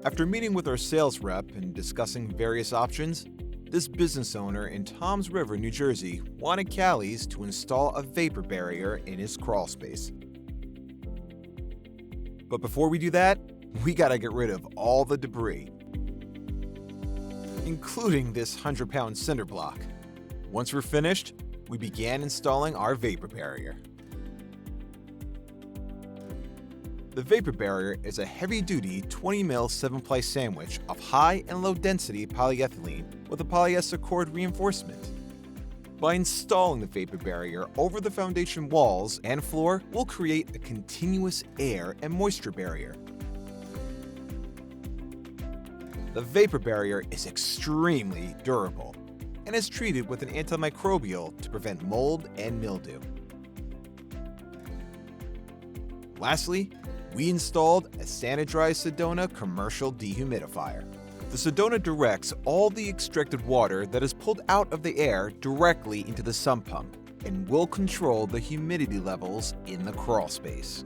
After meeting with our sales rep and discussing various options, this business owner in Toms River, New Jersey, wanted Cowleys to install a vapor barrier in his crawl space. But before we do that, we gotta get rid of all the debris, including this 100-pound cinder block. Once we're finished, we began installing our vapor barrier. The vapor barrier is a heavy-duty 20mm 7-ply sandwich of high and low-density polyethylene with a polyester cord reinforcement. By installing the vapor barrier over the foundation walls and floor, we'll create a continuous air and moisture barrier. The vapor barrier is extremely durable and is treated with an antimicrobial to prevent mold and mildew. Lastly, we installed a Sanidry Sedona commercial dehumidifier. The Sedona directs all the extracted water that is pulled out of the air directly into the sump pump and will control the humidity levels in the crawl space.